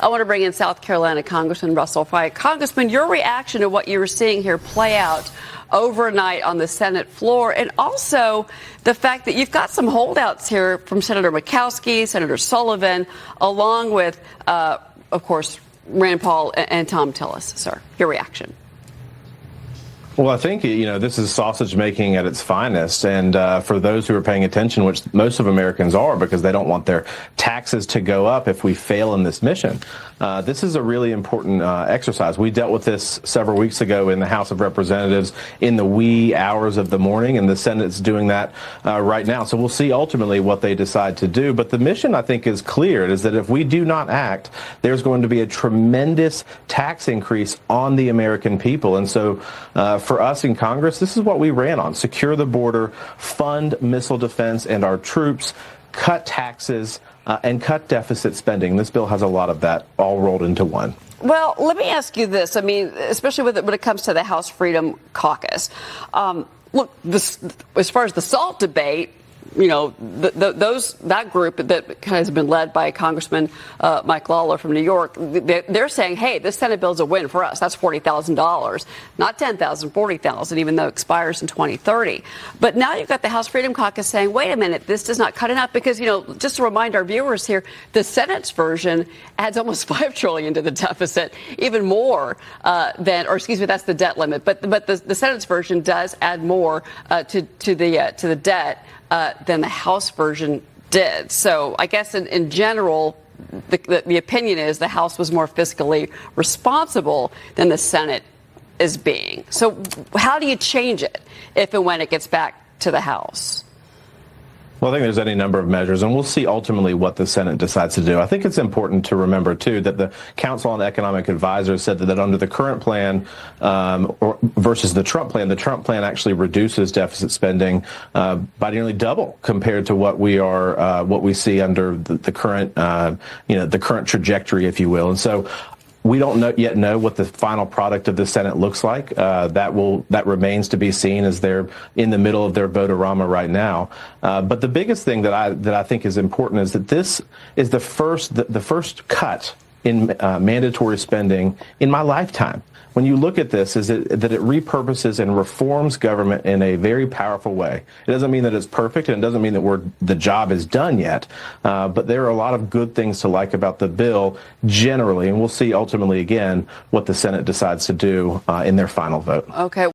I want to bring in South Carolina Congressman Russell Fike. Congressman, your reaction to what you were seeing here play out overnight on the Senate floor, and also the fact that you've got some holdouts here from Senator Murkowski, Senator Sullivan, along with, of course, Rand Paul and Tom Tillis. Sir, your reaction. Well, I think, this is sausage making at its finest. And for those who are paying attention, which most of Americans are because they don't want their taxes to go up if we fail in this mission, this is a really important exercise. We dealt with this several weeks ago in the House of Representatives in the wee hours of the morning, and the Senate's doing that right now. So we'll see ultimately what they decide to do. But the mission, I think, is clear. It is that if we do not act, there's going to be a tremendous tax increase on the American people. And so for us in Congress, this is what we ran on: secure the border, fund missile defense and our troops, cut taxes, and cut deficit spending. This bill has a lot of that all rolled into one. Well, let me ask you this. I mean, especially when it comes to the House Freedom Caucus. Look, as far as the SALT debate, that group that kind of has been led by Congressman Mike Lawler from New York, they're saying, hey, this Senate bill's a win for us. That's $40,000, not $10,000, $40,000, even though it expires in 2030. But now you've got the House Freedom Caucus saying, wait a minute, this does not cut enough because, just to remind our viewers here, the Senate's version adds almost $5 trillion to the deficit, even more that's the debt limit. But the Senate's version does add more to the debt than the House version did. So I guess in general, the opinion is the House was more fiscally responsible than the Senate is being. So how do you change it if and when it gets back to the House? Well, I think there's any number of measures, and we'll see ultimately what the Senate decides to do. I think it's important to remember, too, that the Council on Economic Advisors said that under the current plan versus the Trump plan actually reduces deficit spending by nearly double compared to what we see under the current, the current trajectory, if you will. And so we don't yet know what the final product of the Senate looks like. That remains to be seen as they're in the middle of their vote-a-rama right now. But the biggest thing that I think is important is that this is the first cut in mandatory spending in my lifetime. When you look at this, is that it repurposes and reforms government in a very powerful way. It doesn't mean that it's perfect, and it doesn't mean that the job is done yet. But there are a lot of good things to like about the bill generally, and we'll see ultimately again what the Senate decides to do in their final vote. Okay.